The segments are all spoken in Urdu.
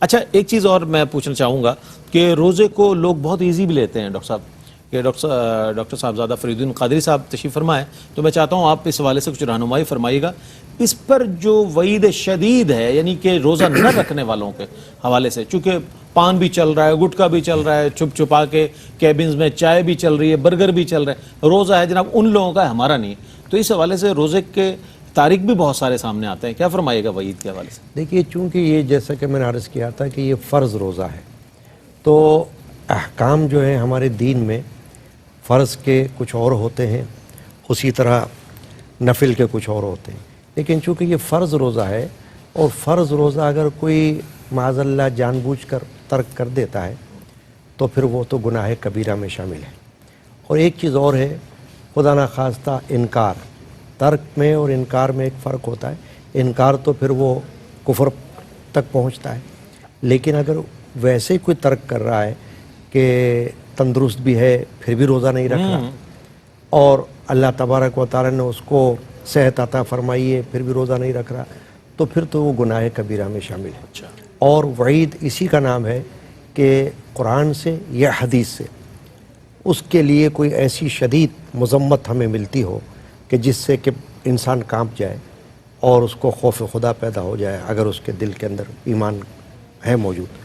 اچھا ایک چیز اور میں پوچھنا چاہوں گا کہ روزے کو لوگ بہت ایزی بھی لیتے ہیں ڈاکٹر صاحب، کہ ڈاکٹر صاحبزادہ فرید الدین قادری صاحب تشریف فرمائے، تو میں چاہتا ہوں آپ اس حوالے سے کچھ رہنمائی فرمائیے گا اس پر جو وعید شدید ہے، یعنی کہ روزہ نہ رکھنے والوں کے حوالے سے، چونکہ پان بھی چل رہا ہے، گٹکا بھی چل رہا ہے، چھپ چھپا کے کیبنز میں چائے بھی چل رہی ہے، برگر بھی چل رہا ہے، روزہ ہے جناب ان لوگوں کا، ہمارا نہیں ہے، تو اس حوالے سے روزے کے تاریخ بھی بہت سارے سامنے آتے ہیں، کیا فرمائیے گا وعید کے حوالے سے؟ دیکھیے چونکہ یہ جیسا کہ میں نے عرض کیا تھا کہ یہ فرض روزہ ہے، تو احکام جو ہیں ہمارے دین میں فرض کے کچھ اور ہوتے ہیں، اسی طرح نفل کے کچھ اور ہوتے ہیں، لیکن چونکہ یہ فرض روزہ ہے اور فرض روزہ اگر کوئی معاذ اللہ جان بوجھ کر ترک کر دیتا ہے تو پھر وہ تو گناہ کبیرہ میں شامل ہے۔ اور ایک چیز اور ہے، خدا نخواستہ انکار، ترک میں اور انکار میں ایک فرق ہوتا ہے، انکار تو پھر وہ کفر تک پہنچتا ہے، لیکن اگر ویسے کوئی ترک کر رہا ہے کہ تندرست بھی ہے پھر بھی روزہ نہیں رکھ رہا اور اللہ تبارک و تعالی نے اس کو صحت عطا فرمائی ہے پھر بھی روزہ نہیں رکھ رہا، تو پھر تو وہ گناہ کبیرہ میں شامل ہے۔ اور وعید اسی کا نام ہے کہ قرآن سے یا حدیث سے اس کے لیے کوئی ایسی شدید مذمت ہمیں ملتی ہو کہ جس سے کہ انسان کانپ جائے اور اس کو خوف خدا پیدا ہو جائے اگر اس کے دل کے اندر ایمان ہے موجود۔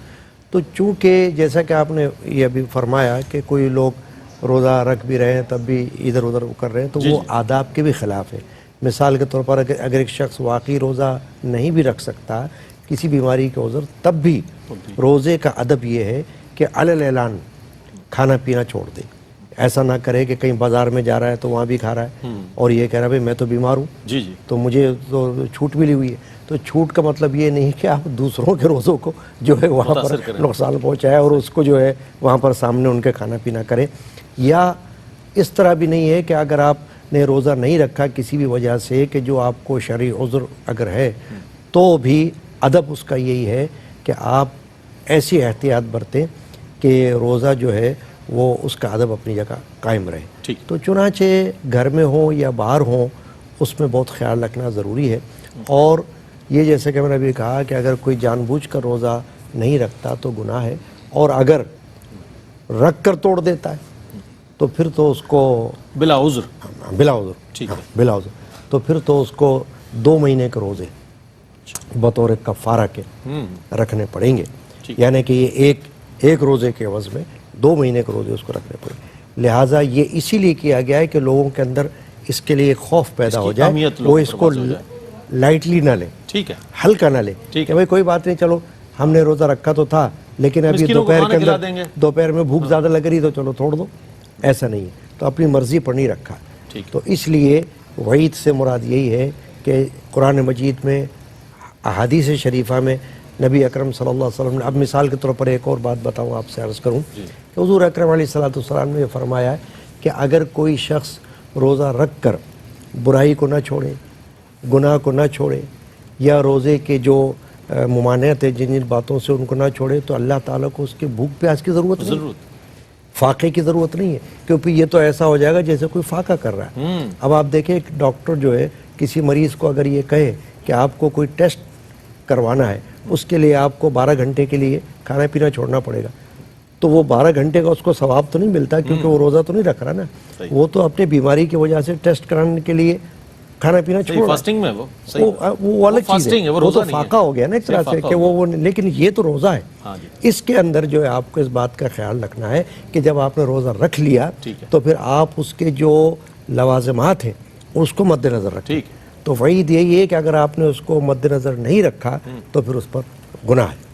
تو چونکہ جیسا کہ آپ نے یہ ابھی فرمایا کہ کوئی لوگ روزہ رکھ بھی رہے ہیں تب بھی ادھر ادھر کر رہے ہیں، تو وہ آداب کے بھی خلاف ہے۔ مثال کے طور پر اگر ایک شخص واقعی روزہ نہیں بھی رکھ سکتا کسی بیماری کے عذر، تب بھی روزے کا ادب یہ ہے کہ علی الاعلان کھانا پینا چھوڑ دے، ایسا نہ کرے کہ کہیں بازار میں جا رہا ہے تو وہاں بھی کھا رہا ہے اور یہ کہہ رہا ہے بھائی میں تو بیمار ہوں تو مجھے تو چھوٹ ملی ہوئی ہے۔ تو چھوٹ کا مطلب یہ نہیں کہ آپ دوسروں کے روزوں کو جو ہے وہاں پر نقصان پہنچائے اور اس کو جو ہے وہاں پر سامنے ان کے کھانا پینا کریں، یا اس طرح بھی نہیں ہے کہ اگر آپ نے روزہ نہیں رکھا کسی بھی وجہ سے کہ جو آپ کو شرعی عذر اگر ہے تو بھی ادب اس کا یہی ہے کہ آپ ایسی احتیاط برتیں کہ روزہ جو ہے وہ اس کا ادب اپنی جگہ قائم رہے۔ تو چنانچہ گھر میں ہوں یا باہر ہوں اس میں بہت خیال رکھنا ضروری ہے۔ اور یہ جیسے کہ میں نے ابھی کہا کہ اگر کوئی جان بوجھ کر روزہ نہیں رکھتا تو گناہ ہے، اور اگر رکھ کر توڑ دیتا ہے تو پھر تو اس کو بلا عذر تو پھر تو اس کو 2 مہینے کے روزے بطور کفارہ کے رکھنے پڑیں گے، یعنی کہ یہ ایک روزے کے عوض میں 2 مہینے کے روزے اس کو رکھنے پڑیں گے۔ لہٰذا یہ اسی لیے کیا گیا ہے کہ لوگوں کے اندر اس کے لیے خوف پیدا ہو جائے، وہ اس کو لائٹلی نہ لیں، ہلکا نہ لیں کہ بھائی کوئی بات نہیں، چلو ہم نے روزہ رکھا تو تھا لیکن ابھی دوپہر کے اندر دوپہر میں بھوک زیادہ لگ رہی تو چلو چھوڑ دو، ایسا نہیں ہے، تو اپنی مرضی پر نہیں رکھا۔ تو اس لیے وعید سے مراد یہی ہے کہ قرآن مجید میں احادیث شریفہ میں نبی اکرم صلی اللہ علیہ وسلم نے، اب مثال کے طور پر ایک اور بات بتاؤں آپ سے عرض کروں کہ حضور اکرم علیہ السلام نے یہ فرمایا ہے کہ اگر کوئی شخص روزہ رکھ کر برائی کو نہ چھوڑے، گناہ کو نہ چھوڑے، یا روزے کے جو ممانعت ہے جن باتوں سے ان کو نہ چھوڑے، تو اللہ تعالیٰ کو اس کے بھوک پیاس کی ضرورت نہیں، فاقے کی ضرورت نہیں ہے، کیونکہ یہ تو ایسا ہو جائے گا جیسے کوئی فاقہ کر رہا ہے۔ اب آپ دیکھیں ایک ڈاکٹر جو ہے کسی مریض کو اگر یہ کہے کہ آپ کو کوئی ٹیسٹ کروانا ہے، اس کے لیے آپ کو 12 گھنٹے کے لیے کھانا پینا چھوڑنا پڑے گا، تو وہ 12 گھنٹے کا اس کو ثواب تو نہیں ملتا کیونکہ وہ روزہ تو نہیں رکھ رہا نا، وہ تو اپنے بیماری کی وجہ سے ٹیسٹ کرانے کے لیے کھانا پینا چھوڑ فاسٹنگ میں وہ الگ چیز ہے، وہ تو فاقہ ہو گیا نا ایک طرح سے کہ وہ، لیکن یہ تو روزہ ہے۔ اس کے اندر جو ہے آپ کو اس بات کا خیال رکھنا ہے کہ جب آپ نے روزہ رکھ لیا تو پھر آپ اس کے جو لوازمات ہیں اس کو مد نظر رکھیں۔ تو وعید یہی ہے کہ اگر آپ نے اس کو مد نظر نہیں رکھا تو پھر اس پر گناہ ہے۔